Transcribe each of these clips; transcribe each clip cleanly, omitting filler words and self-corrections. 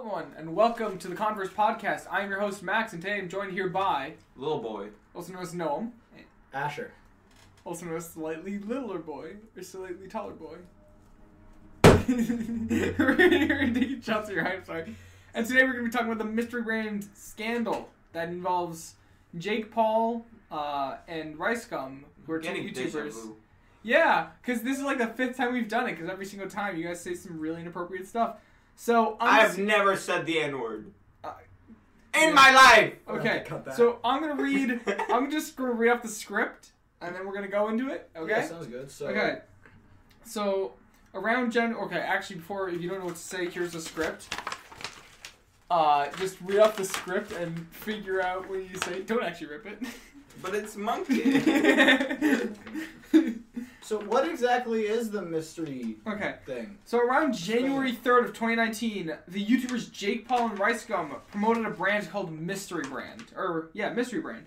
everyone, and welcome to the Converse podcast. I am your host, Max, and today I'm joined here by... Little boy. Also known as Noam. Asher. Also known as slightly littler boy, or slightly taller boy. We're taking shots at your height, sorry. And today we're going to be talking about the mystery brand scandal that involves Jake Paul and Rice Gum, who are two YouTubers. Yeah, because this is like the 5th time we've done it, because every single time you guys say some really inappropriate stuff. So I've never said the N-word in my life. Okay, so I'm just gonna read off the script, and then we're gonna go into it. Okay. Yeah, sounds good. So around actually, before, if you don't know what to say, here's the script. Just read off the script and figure out when you say. Don't actually rip it. But it's monkey. So what exactly is the mystery thing? So around January 3rd of 2019, the YouTubers Jake Paul and Rice Gum promoted a brand called Mystery Brand. Mystery Brand.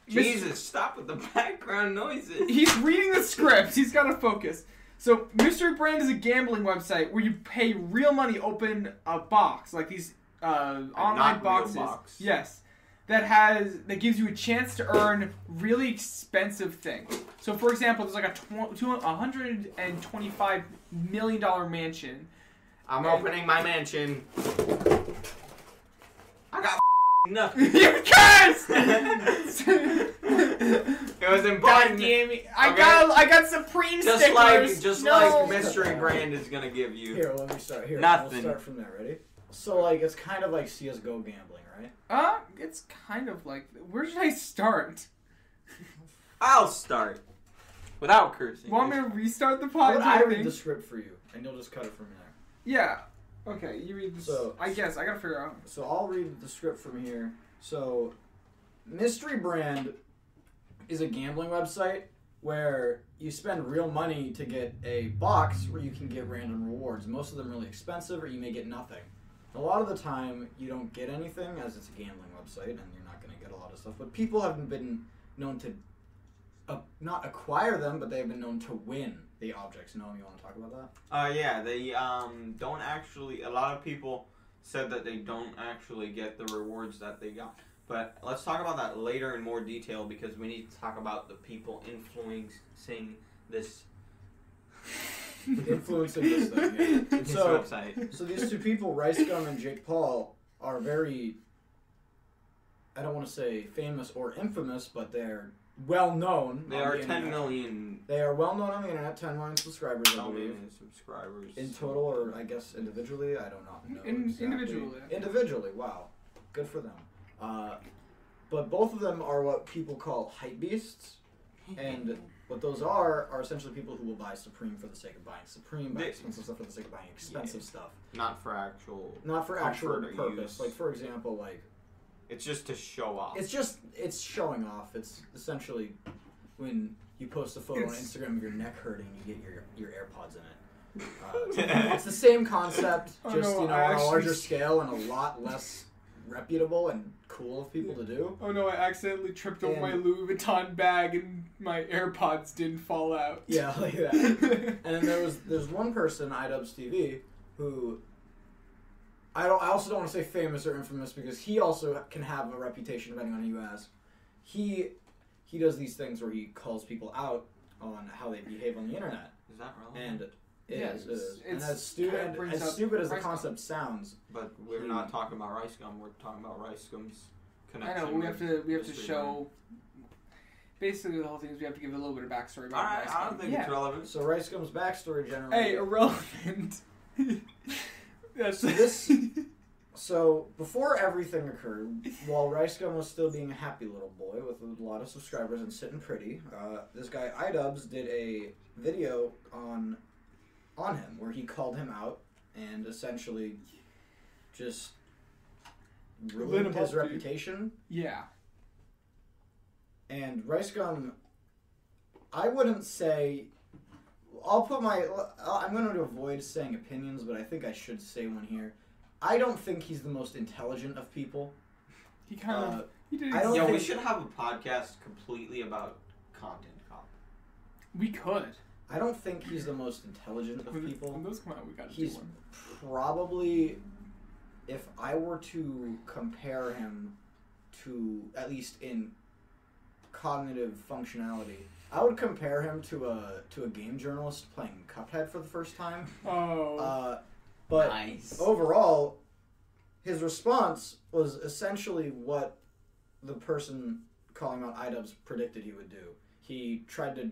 Jesus, stop with the background noises. He's reading the script. He's got to focus. So Mystery Brand is a gambling website where you pay real money, open a box, like these online boxes. Yes. That gives you a chance to earn really expensive things. So, for example, there's like a $125 million mansion. I'm opening my mansion. I got nothing. You cursed! It was important. Damn it. I got Supreme stickers. Just like Mystery Brand is gonna give you. Here, let me start. Here, nothing. We'll start from there. Ready? So, like, it's kind of like CS:GO gambling, right? It's kind of like... Where should I start? I'll start. Without cursing. Want me to restart the How podcast? would I read the script for you, and you'll just cut it from there? Yeah. Okay, you read this. So, I guess. I gotta figure out. So, I'll read the script from here. So, Mystery Brand is a gambling website where you spend real money to get a box where you can get random rewards. Most of them really expensive, or you may get nothing. A lot of the time, you don't get anything, as it's a gambling website, and you're not going to get a lot of stuff. But people have been known to not acquire them, but they've been known to win the objects. Noam, you want to talk about that? Yeah, they don't actually... A lot of people said that they don't actually get the rewards that they got. But let's talk about that later in more detail, because we need to talk about the people influencing this... Influencing this thing, yeah. This website. So these two people, Rice Gum and Jake Paul, are very... I don't want to say famous or infamous, but they're well-known. They are 10 million. They are well-known on the internet, 10 million subscribers, I believe. 10 million subscribers. In total, or I guess individually, I don't know. Individually. Individually, wow. Good for them. But both of them are what people call hype beasts, and what those are essentially people who will buy Supreme for the sake of buying Supreme, buy expensive stuff for the sake of buying expensive stuff. Not for actual purpose. Like, for example, like... It's just to show off. It's showing off. It's essentially when you post a photo on Instagram of your neck hurting, you get your AirPods in it. It's the same concept, on a larger scale and a lot less reputable and cool of people to do. Oh no, I accidentally tripped over my Louis Vuitton bag and my AirPods didn't fall out. Yeah, like that. And then there's one person, iDubbbz TV, who... I also don't want to say famous or infamous, because he also can have a reputation depending on who you ask. He does these things where he calls people out on how they behave on the internet. Is that relevant? And it is. And as stupid as the concept sounds, but we're not talking about Rice Gum. We're talking about Rice Gum's connection. I know we have to show. Basically, the whole thing is we have to give a little bit of backstory about Rice Gum. I don't think it's relevant. So Rice Gum's backstory generally. Hey, irrelevant. So before everything occurred, while Rice Gum was still being a happy little boy with a lot of subscribers and sitting pretty, this guy iDubbbz did a video on him where he called him out and essentially just ruined his reputation. Yeah. And Rice Gum, I wouldn't say... I'm going to avoid saying opinions, but I think I should say one here. I don't think he's the most intelligent of people. He kind of... He did. We should have a podcast completely about content cop. We could. I don't think he's the most intelligent of people. When those come out, we got to do one. He's probably if I were to compare him to, at least in cognitive functionality, I would compare him to a game journalist playing Cuphead for the first time. Oh. But nice. Overall, his response was essentially what the person calling out iDubbbz predicted he would do. He tried to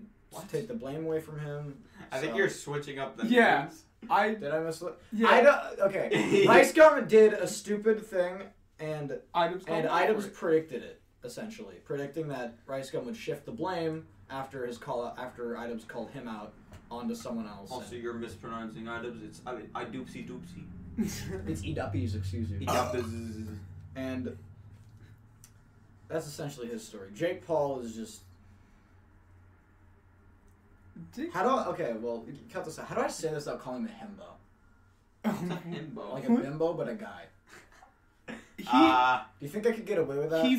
take the blame away from him. I think you're switching up the names. Did I miss it? Yeah. Okay. RiceGum did a stupid thing, and iDubbbz predicted it, essentially. Predicting that RiceGum would shift the blame after iDubbbz called him out onto someone else. Also, you're mispronouncing iDubbbz. It's iDoopsie doopsie. It's eduppies, excuse you. Eduppies. And that's essentially his story. Jake Paul is just... cut this out. How do I say this without calling him a himbo? What's a himbo? Like a bimbo, but a guy. Do you think I could get away with that? He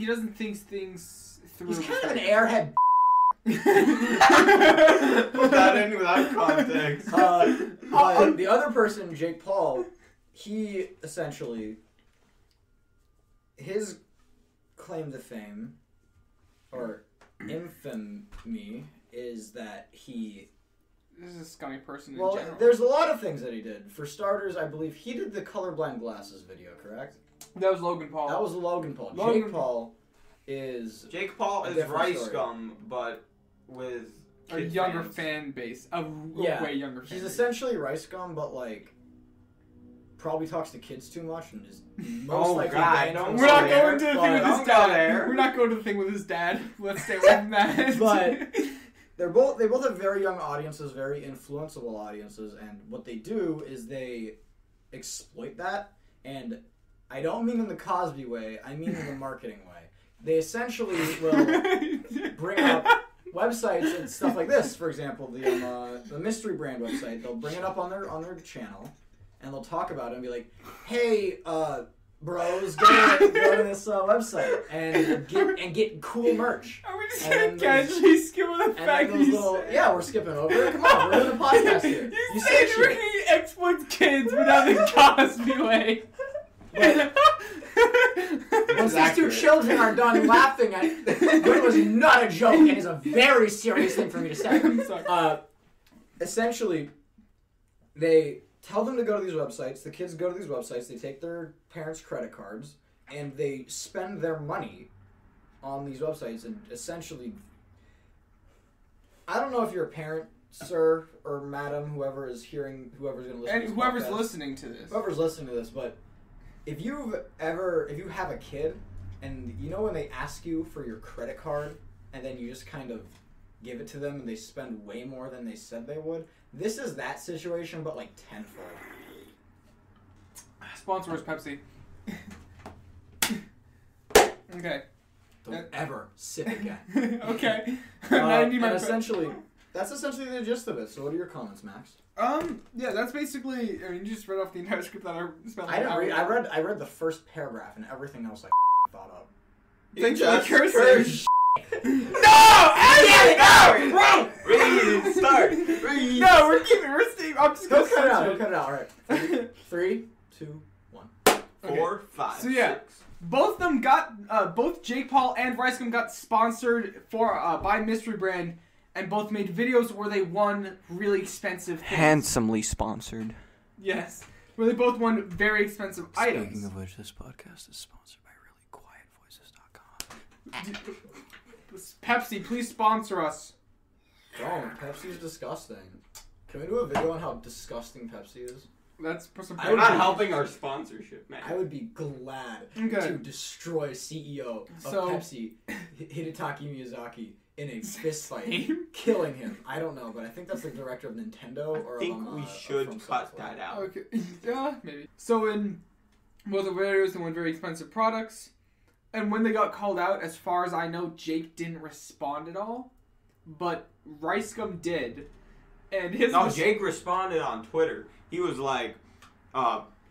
doesn't think things through. He's kind of an airhead. Put that in without context. But the other person, Jake Paul, he essentially... His claim to fame, or infamy, is that he... This is a scummy person in general. Well, there's a lot of things that he did. For starters, I believe he did the colorblind glasses video, correct? That was Logan Paul. That was Logan Paul. Jake Paul is RiceGum, but with a younger fan base. A way younger fan base. He's essentially RiceGum, but like... probably talks to kids too much and is most likely banned from We're not going to the thing with his dad. We're not going to the thing with his dad. Let's stay away from that. But they both have very young audiences, very influenceable audiences, and what they do is they exploit that, and I don't mean in the Cosby way, I mean in the marketing way. They essentially will bring up websites and stuff like this. For example, the Mystery Brand website, they'll bring it up on their channel, and they'll talk about it and be like, hey, bros, go to this website and get cool merch. Are we just going to casually skip the fact that yeah, we're skipping over it. Come on, we're in a podcast here. You said we're going to exploit kids without the Cosby way. Once these two children are done laughing at it was not a joke and is a very serious thing for me to say. I'm sorry. Essentially, they... tell them to go to these websites. The kids go to these websites. They take their parents' credit cards and they spend their money on these websites. And essentially, I don't know if you're a parent, sir or madam, whoever's going to listen. And to this whoever's podcast, listening to this. Whoever's listening to this, but if you have a kid, and you know when they ask you for your credit card, and then you just kind of give it to them, and they spend way more than they said they would. This is that situation, but like tenfold. Sponsor is Pepsi. Okay. Don't ever sip again. Okay. That's essentially the gist of it. So what are your comments, Max? Yeah, that's basically. I mean, you just read off the entire script that I spent. I read the first paragraph, and everything else I thought of. Thanks for the cursing. No! No! Restart! No, we're staying. I'm just gonna cut it out. All right. 3, 2, 1. 4, 5. So yeah, 6. both them got both Jake Paul and RiceGum got sponsored by Mystery Brand, and both made videos where they won really expensive things. Handsomely sponsored. Yes, where they both won very expensive items. Speaking of which, this podcast is sponsored by ReallyQuietVoices.com. Pepsi, please sponsor us. Don't. Pepsi's disgusting. Can we do a video on how disgusting Pepsi is? That's some. We're not helping our sponsorship, man. I would be glad to destroy CEO of Pepsi, Hidetaki Miyazaki, in a fist fight, killing him. I don't know, but I think that's the director of Nintendo. I think we should cut that out. Okay, yeah, maybe. So in both the videos, they won very expensive products. And when they got called out, as far as I know, Jake didn't respond at all. But RiceGum did. And Jake responded on Twitter. He was like,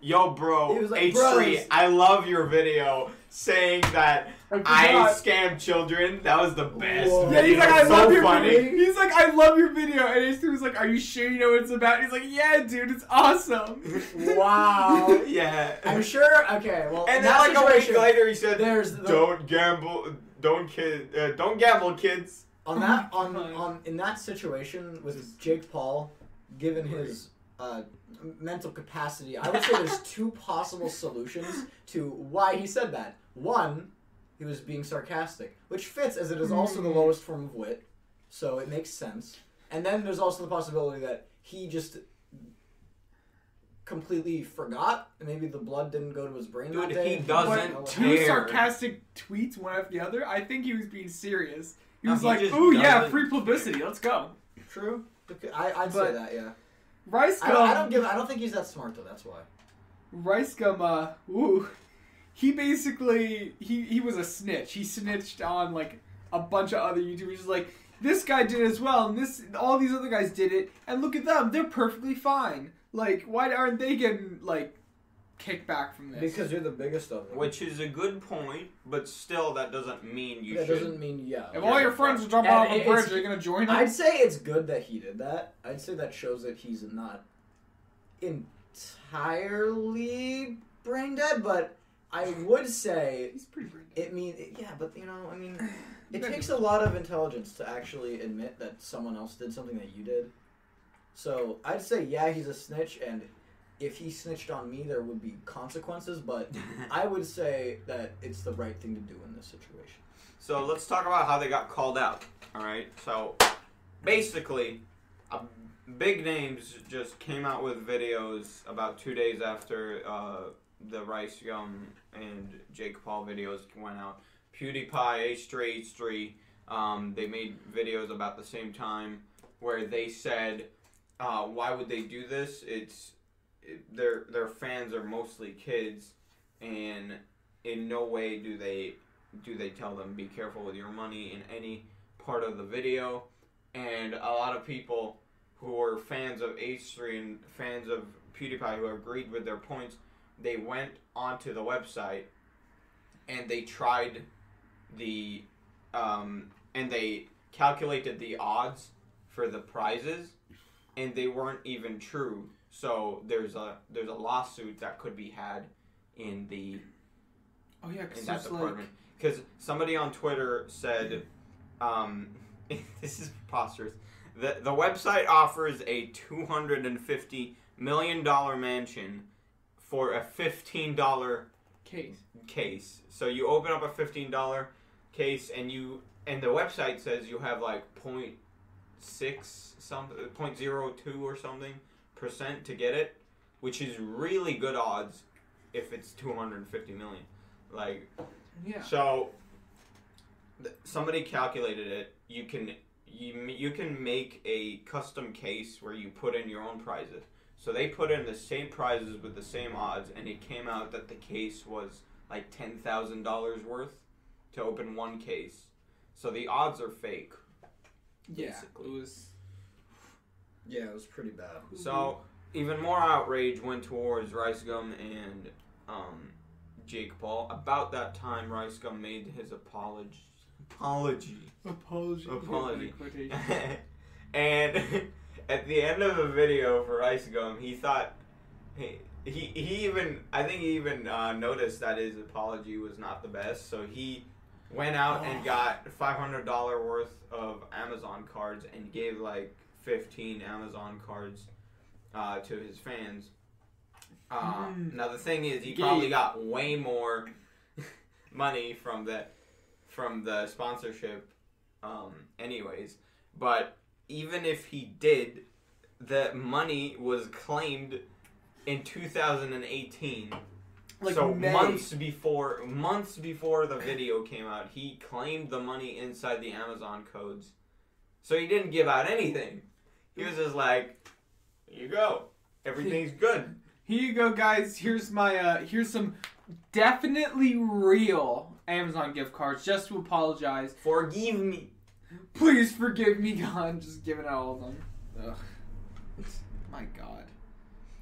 Yo, bro, He was like, H3, I love your video saying that I scammed children. That was the best. Whoa. Yeah, he's like, I so love your funny. video. He's like, I love your video. And H3 was like, are you sure you know what it's about? He's like, yeah, dude, it's awesome. Wow. Yeah. I'm sure. Okay, well, And in then that like a week situation, later, he said, there's "Don't gamble, don't gamble, kids." on that in that situation with Jake Paul, given his mental capacity, I would say there's two possible solutions to why he said that. One, he was being sarcastic, which fits as it is also the lowest form of wit, so it makes sense. And then there's also the possibility that he just completely forgot. Maybe the blood didn't go to his brain that day. He doesn't But care. two sarcastic tweets, one after the other. I think he was being serious. He was He like, just "Ooh, yeah, doesn't free publicity. Let's go." True. I'd say that, yeah. Rice Gum. I don't think he's that smart though. That's why. Rice Gum. He basically he was a snitch. He snitched on like a bunch of other YouTubers. He's like, this guy did it as well, and all these other guys did it, and look at them. They're perfectly fine. Like, why aren't they getting like kickback from this? Because you're the biggest of them. Which is a good point, but still, that doesn't mean you should. That doesn't mean, yeah. If all your friends are jumping off a bridge, are you gonna join them? I'd say it's good that he did that. I'd say that shows that he's not entirely brain dead, but I would say He's pretty brain dead. but it takes a lot of intelligence to actually admit that someone else did something that you did. So I'd say, yeah, he's a snitch, and if he snitched on me, there would be consequences, but I would say that it's the right thing to do in this situation. So let's talk about how they got called out. All right. So basically, big names just came out with videos about 2 days after the Rice Gum and Jake Paul videos went out. PewDiePie, H3, they made videos about the same time where they said, why would they do this? Their fans are mostly kids, and in no way do they tell them be careful with your money in any part of the video. And a lot of people who are fans of H3 and fans of PewDiePie who agreed with their points, they went onto the website and they tried and they calculated the odds for the prizes, and they weren't even true. So there's a lawsuit that could be had in that department, because somebody on Twitter said, this is preposterous. The website offers a $250 million mansion for a $15 case. So you open up a $15 case, and the website says you have like 0.02 or something % to get it, which is really good odds if it's 250 million. Like, yeah. So somebody calculated it. You can make a custom case where you put in your own prizes. So they put in the same prizes with the same odds, and it came out that the case was like $10,000 worth to open one case. So the odds are fake. Basically. Yeah, it was pretty bad. So even more outrage went towards Rice Gum and Jake Paul. About that time, Rice Gum made his apology. And at the end of the video for Rice Gum, he thought he even noticed that his apology was not the best. So he went out and got $500 worth of Amazon cards and gave like 15 Amazon cards to his fans. Now the thing is, he probably got way more money from the sponsorship, anyways. But even if he did, the money was claimed in 2018. Like so May. months before the video came out, he claimed the money inside the Amazon codes. So he didn't give out anything. He was just like, "Here you go. Everything's good. Here you go, guys. Here's my here's some definitely real Amazon gift cards just to apologize. Forgive me. Please forgive me, God." Just giving out all of them. Ugh. My God.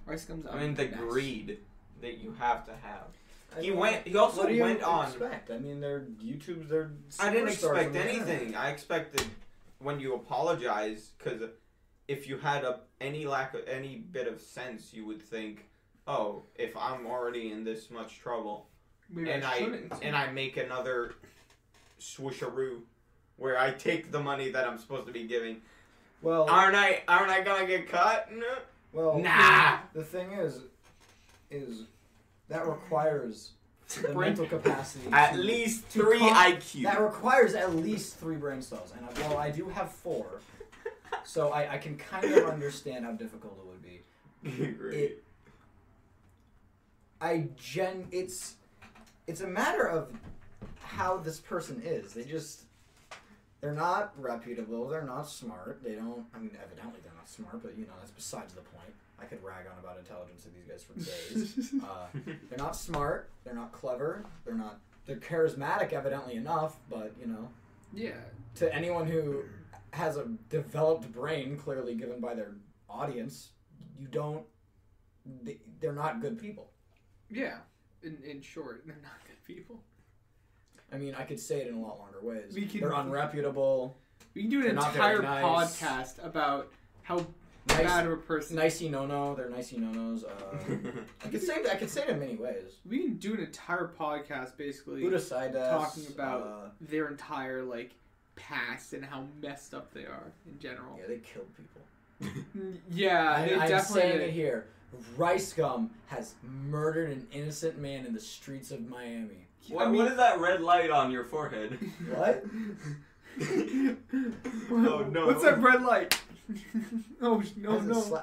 Rice Gum's I mean, the greed. that you have to have. He what also do you went on. Expect? I mean, they're YouTube's. They're. I didn't superstars expect on the anything. internet. I expected when you apologize, because if you had any bit of sense, you would think, oh, if I'm already in this much trouble, Maybe and I make another swoosharoo, where I take the money that I'm supposed to be giving, Well, aren't I gonna get caught? No. well, Nah. The thing is that requires the mental capacity. At to- least to 3 IQ. That requires at least 3 brain cells, and while I do have 4, so I can kind of understand how difficult it would be. Great. It's a matter of how this person is. They're not reputable. They're not smart. Evidently they're not smart, but that's besides the point. I could rag on about intelligence of these guys for days. They're not smart. They're not clever. They're charismatic, evidently enough, but Yeah. to anyone who has a developed brain, clearly given by their audience, they're not good people. Yeah. In short, they're not good people. I mean, I could say it in a lot longer ways. They're unreputable. We can do an entire podcast about how bad of a person. Nicey no-no. They're nicey no-nos. I could say it in many ways. We can do an entire podcast basically Udasides, talking about their entire past and how messed up they are in general. Yeah, they killed people. Yeah, I'm saying it here. Rice Gum has murdered an innocent man in the streets of Miami. What is that red light on your forehead? What? Oh no! What's that red light? Oh no!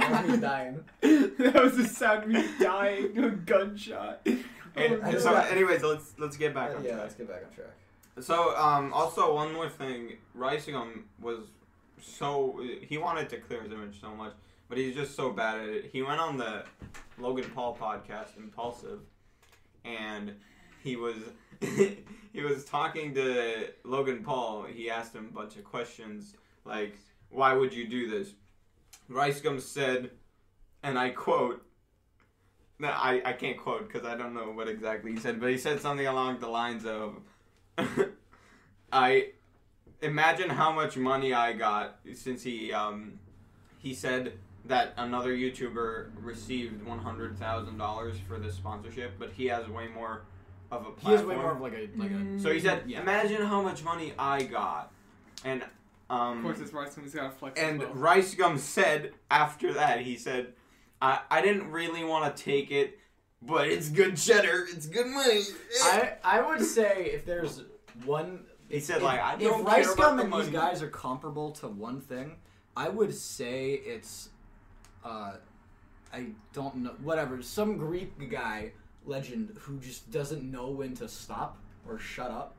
I'm dying. That was the sound of me dying to a gunshot. Anyways, let's get back on track. Yeah, let's get back on track. So, also one more thing, Rice Gum he wanted to clear his image so much, but he's just so bad at it. He went on the Logan Paul podcast, Impulsive, and he was talking to Logan Paul. He asked him a bunch of questions like, "Why would you do this?" Rice Gum said, and I quote. No, I can't quote because I don't know what exactly he said, but he said something along the lines of, "I imagine how much money I got," since he said that another YouTuber received $100,000 for this sponsorship, but he has way more of a platform. He has way more of like a. So he said, "Imagine how much money I got," and of course, it's Rice Gum. He's got to flex. And as well. Rice Gum said after that, he said, I didn't really want to take it, but it's good cheddar. It's good money. I would say if there's one. He said, I don't if Rice Gum and these guys are comparable to one thing, I would say it's, I don't know, whatever, some Greek guy, legend, who just doesn't know when to stop or shut up.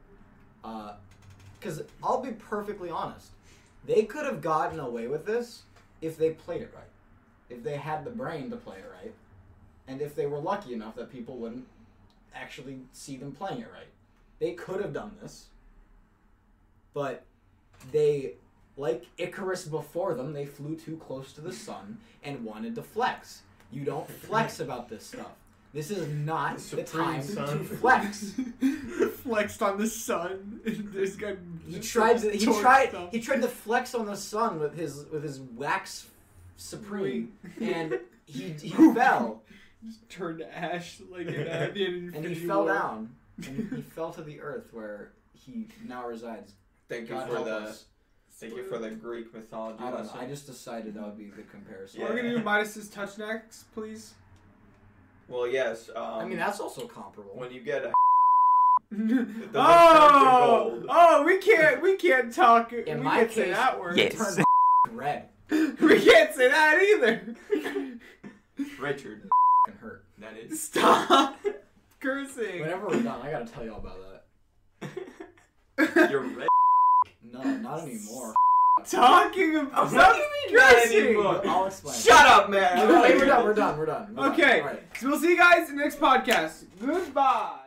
Because I'll be perfectly honest, they could have gotten away with this if they played it right. If they had the brain to play it right. And if they were lucky enough that people wouldn't actually see them playing it right. They could have done this. But they, like Icarus before them, they flew too close to the sun and wanted to flex. You don't flex about this stuff. This is not the time to flex. Flexed on the sun. This guy. He tried to flex on the sun with his wax supreme, and he fell. Just turned to ash like at the end of and he fell down. And he fell to the earth where he now resides. Thank you for the Greek mythology. I don't know. I just decided that would be a good comparison. Yeah. We're gonna do Midas's touch next, please. Well, yes. I mean, that's also comparable. When you get a we can't talk. In we my can't case, say that word. It turns red. We can't say that either. Richard. Can hurt. That is. Stop cursing. Whenever we're done, I gotta tell you all about that. You're red. No, not anymore. Talking about. What do you mean not anymore? I'll explain. Shut up, man. We're done. We're done. Okay, right. so we'll see you guys in the next podcast. Goodbye.